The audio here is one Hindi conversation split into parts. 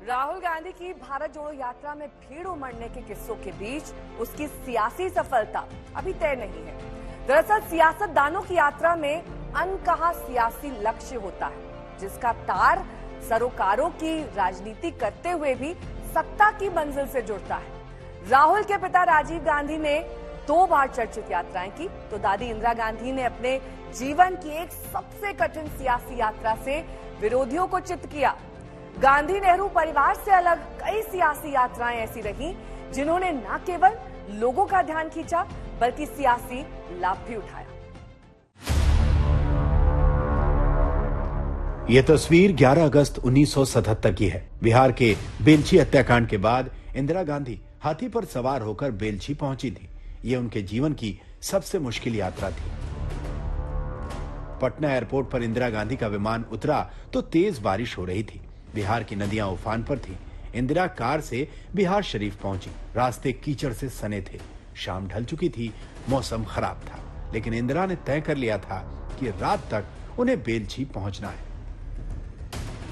राहुल गांधी की भारत जोड़ो यात्रा में भीड़ उमड़ने के किस्सों के बीच उसकी सियासी सफलता अभी तय नहीं है। दरअसल सियासतदानों की यात्रा में अनकहा सियासी लक्ष्य होता है, जिसका तार सरोकारों की राजनीति करते हुए भी सत्ता की मंजिल से जुड़ता है। राहुल के पिता राजीव गांधी ने 2 बार चर्चित यात्राएं की, तो दादी इंदिरा गांधी ने अपने जीवन की एक सबसे कठिन सियासी यात्रा से विरोधियों को चित किया। गांधी नेहरू परिवार से अलग कई सियासी यात्राएं ऐसी रहीं जिन्होंने न केवल लोगों का ध्यान खींचा बल्कि सियासी लाभ भी उठाया। ये तस्वीर 11 अगस्त 1977 की है। बिहार के बेलछी हत्याकांड के बाद इंदिरा गांधी हाथी पर सवार होकर बेलछी पहुंची थी। ये उनके जीवन की सबसे मुश्किल यात्रा थी। पटना एयरपोर्ट पर इंदिरा गांधी का विमान उतरा तो तेज बारिश हो रही थी। बिहार की नदियां उफान पर थी। इंदिरा कार से बिहार शरीफ पहुंची। रास्ते कीचड़ से सने थे। शाम ढल चुकी थी, मौसम खराब था, लेकिन इंदिरा ने तय कर लिया था कि रात तक उन्हें बेलछी पहुंचना है।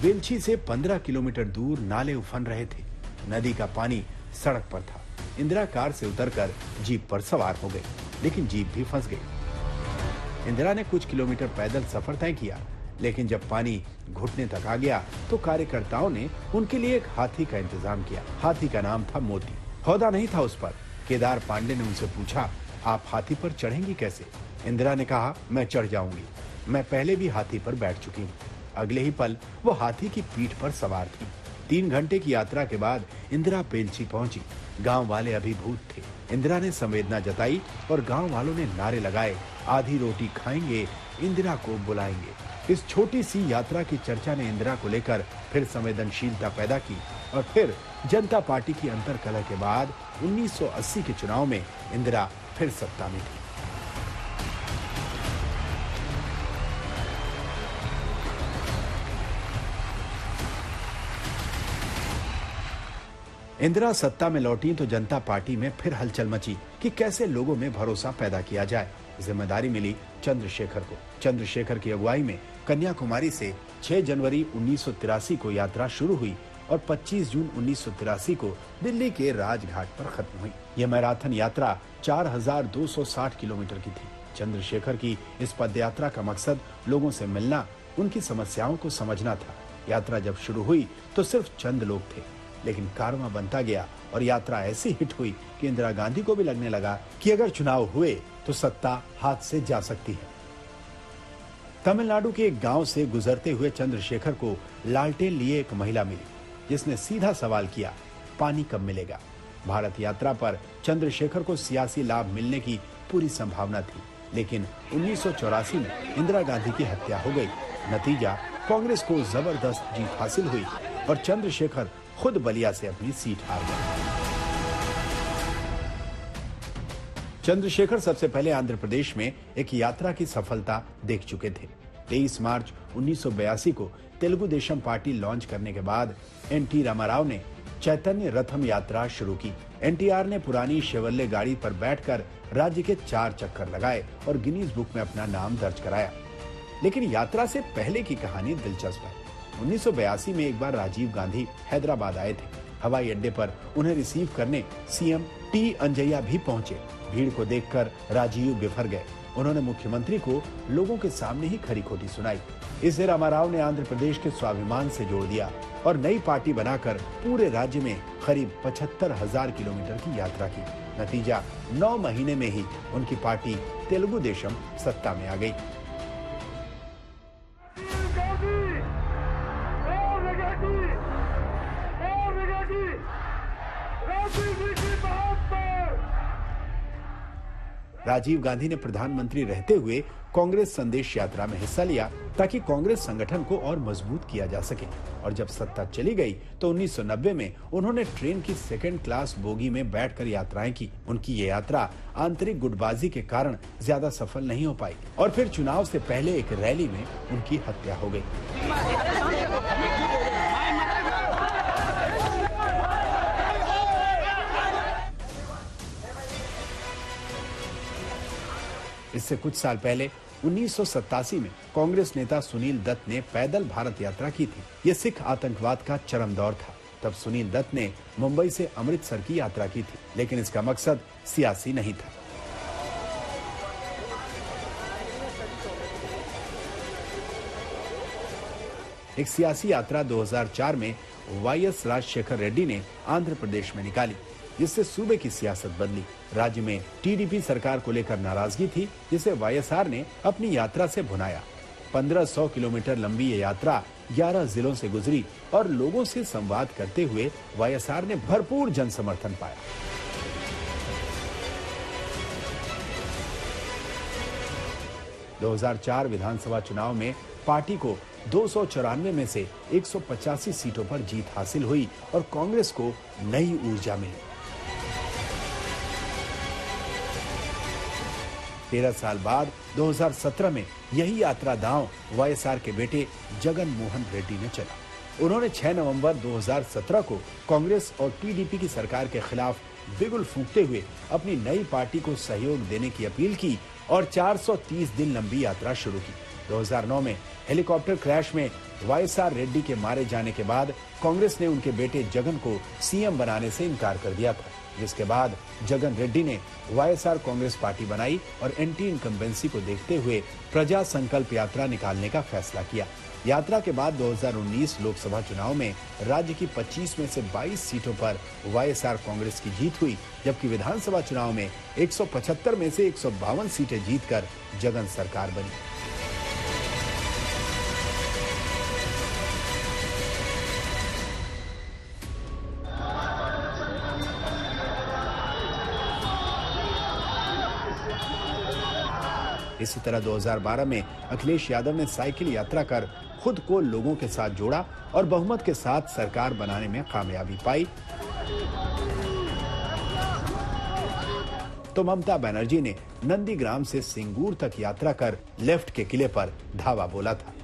बेलछी से 15 किलोमीटर दूर नाले उफन रहे थे। नदी का पानी सड़क पर था। इंदिरा कार से उतरकर जीप पर सवार हो गई, लेकिन जीप भी फंस गई। इंदिरा ने कुछ किलोमीटर पैदल सफर तय किया, लेकिन जब पानी घुटने तक आ गया तो कार्यकर्ताओं ने उनके लिए एक हाथी का इंतजाम किया। हाथी का नाम था मोती। हौदा नहीं था उस पर। केदार पांडे ने उनसे पूछा, आप हाथी पर चढ़ेंगी कैसे? इंदिरा ने कहा, मैं चढ़ जाऊंगी। मैं पहले भी हाथी पर बैठ चुकी हूँ। अगले ही पल वो हाथी की पीठ पर सवार थी। 3 घंटे की यात्रा के बाद इंदिरा बेलछी पहुंची। गांव वाले अभिभूत थे। इंदिरा ने संवेदना जताई और गांव वालों ने नारे लगाए, आधी रोटी खाएंगे, इंदिरा को बुलाएंगे। इस छोटी सी यात्रा की चर्चा ने इंदिरा को लेकर फिर संवेदनशीलता पैदा की और फिर जनता पार्टी की अंतर्कलह के बाद 1980 के चुनाव में इंदिरा फिर सत्ता में थी। इंदिरा सत्ता में लौटी तो जनता पार्टी में फिर हलचल मची कि कैसे लोगों में भरोसा पैदा किया जाए। जिम्मेदारी मिली चंद्रशेखर को। चंद्रशेखर की अगुवाई में कन्याकुमारी से 6 जनवरी 1983 को यात्रा शुरू हुई और 25 जून 1983 को दिल्ली के राजघाट पर खत्म हुई। यह मैराथन यात्रा 4260 किलोमीटर की थी। चंद्रशेखर की इस पदयात्रा का मकसद लोगों से मिलना, उनकी समस्याओं को समझना था। यात्रा जब शुरू हुई तो सिर्फ चंद लोग थे, लेकिन कारवां बनता गया और यात्रा ऐसी हिट हुई कि इंदिरा गांधी को भी लगने लगा कि अगर चुनाव हुए तो सत्ता हाथ से जा सकती है। तमिलनाडु के एक गांव से गुजरते हुए चंद्रशेखर को लालटेन लिए एक महिला मिली, जिसने सीधा सवाल किया, पानी कब मिलेगा? भारत यात्रा पर चंद्रशेखर को सियासी लाभ मिलने की पूरी संभावना थी, लेकिन 1984 में इंदिरा गांधी की हत्या हो गई। नतीजा, कांग्रेस को जबरदस्त जीत हासिल हुई और चंद्रशेखर खुद बलिया से अपनी सीट हार गए। चंद्रशेखर सबसे पहले आंध्र प्रदेश में एक यात्रा की सफलता देख चुके थे। 23 मार्च 1982 को तेलुगु देशम पार्टी लॉन्च करने के बाद एनटी रामाराव ने चैतन्य रथम यात्रा शुरू की। एनटीआर ने पुरानी शेवर्ले गाड़ी पर बैठकर राज्य के 4 चक्कर लगाए और गिनीज बुक में अपना नाम दर्ज कराया। लेकिन यात्रा से पहले की कहानी दिलचस्प है। 1982 में एक बार राजीव गांधी हैदराबाद आए थे। हवाई अड्डे पर उन्हें रिसीव करने सीएम टी अंजैया भी पहुंचे। भीड़ को देखकर राजीव बिफर गए। उन्होंने मुख्यमंत्री को लोगों के सामने ही खरी खोटी सुनाई। इससे रामाराव ने आंध्र प्रदेश के स्वाभिमान से जोड़ दिया और नई पार्टी बनाकर पूरे राज्य में करीब 75,000 किलोमीटर की यात्रा की। नतीजा, 9 महीने में ही उनकी पार्टी तेलुगु देशम सत्ता में आ गई। राजीव गांधी ने प्रधानमंत्री रहते हुए कांग्रेस संदेश यात्रा में हिस्सा लिया ताकि कांग्रेस संगठन को और मजबूत किया जा सके। और जब सत्ता चली गई तो 1990 में उन्होंने ट्रेन की 2nd क्लास बोगी में बैठकर यात्राएं की। उनकी ये यात्रा आंतरिक गुटबाजी के कारण ज्यादा सफल नहीं हो पाई और फिर चुनाव से पहले एक रैली में उनकी हत्या हो गई। इससे कुछ साल पहले 1987 में कांग्रेस नेता सुनील दत्त ने पैदल भारत यात्रा की थी। यह सिख आतंकवाद का चरम दौर था। तब सुनील दत्त ने मुंबई से अमृतसर की यात्रा की थी, लेकिन इसका मकसद सियासी नहीं था। एक सियासी यात्रा 2004 में वाईएस राजशेखर रेड्डी ने आंध्र प्रदेश में निकाली, जिससे सूबे की सियासत बदली। राज्य में टीडीपी सरकार को लेकर नाराजगी थी, जिसे वाईएसआर ने अपनी यात्रा से भुनाया। 1500 किलोमीटर लंबी ये यात्रा 11 जिलों से गुजरी और लोगों से संवाद करते हुए वाईएसआर ने भरपूर जन समर्थन पाया। – 2004 विधानसभा चुनाव में पार्टी को 294 में से 185 सीटों पर जीत हासिल हुई और कांग्रेस को नई ऊर्जा मिली। 13 साल बाद 2017 में यही यात्रा दांव वाईएसआर के बेटे जगन मोहन रेड्डी ने चला। उन्होंने 6 नवंबर 2017 को कांग्रेस और टीडीपी की सरकार के खिलाफ बिगुल फूंकते हुए अपनी नई पार्टी को सहयोग देने की अपील की और 430 दिन लंबी यात्रा शुरू की। 2009 में हेलीकॉप्टर क्रैश में वाईएसआर रेड्डी के मारे जाने के बाद कांग्रेस ने उनके बेटे जगन को सीएम बनाने से इनकार कर दिया था, जिसके बाद जगन रेड्डी ने वाईएसआर कांग्रेस पार्टी बनाई और एंटी इनकम्बेंसी को देखते हुए प्रजा संकल्प यात्रा निकालने का फैसला किया। यात्रा के बाद 2019 लोकसभा चुनाव में राज्य की 25 में से 22 सीटों पर वाईएसआर कांग्रेस की जीत हुई, जबकि विधानसभा चुनाव में 175 में से 152 सीटें जीतकर जगन सरकार बनी। इसी तरह 2012 में अखिलेश यादव ने साइकिल यात्रा कर खुद को लोगों के साथ जोड़ा और बहुमत के साथ सरकार बनाने में कामयाबी पाई। तो ममता बनर्जी ने नंदीग्राम से सिंगूर तक यात्रा कर लेफ्ट के किले पर धावा बोला था।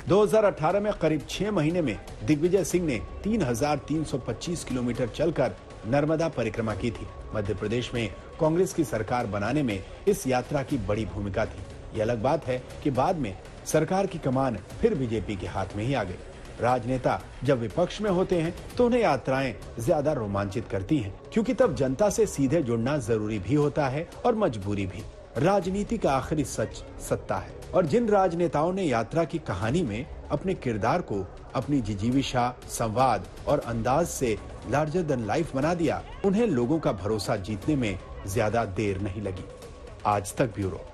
2018 में करीब 6 महीने में दिग्विजय सिंह ने 3325 किलोमीटर चलकर नर्मदा परिक्रमा की थी। मध्य प्रदेश में कांग्रेस की सरकार बनाने में इस यात्रा की बड़ी भूमिका थी। ये अलग बात है कि बाद में सरकार की कमान फिर बीजेपी के हाथ में ही आ गई। राजनेता जब विपक्ष में होते हैं तो उन्हें यात्राएं ज्यादा रोमांचित करती हैं, क्योंकि तब जनता से सीधे जुड़ना जरूरी भी होता है और मजबूरी भी। राजनीति का आखिरी सच सत्ता है, और जिन राजनेताओं ने यात्रा की कहानी में अपने किरदार को अपनी जिजीविषा, संवाद और अंदाज से लार्जर देन लाइफ बना दिया, उन्हें लोगों का भरोसा जीतने में ज्यादा देर नहीं लगी। आज तक ब्यूरो।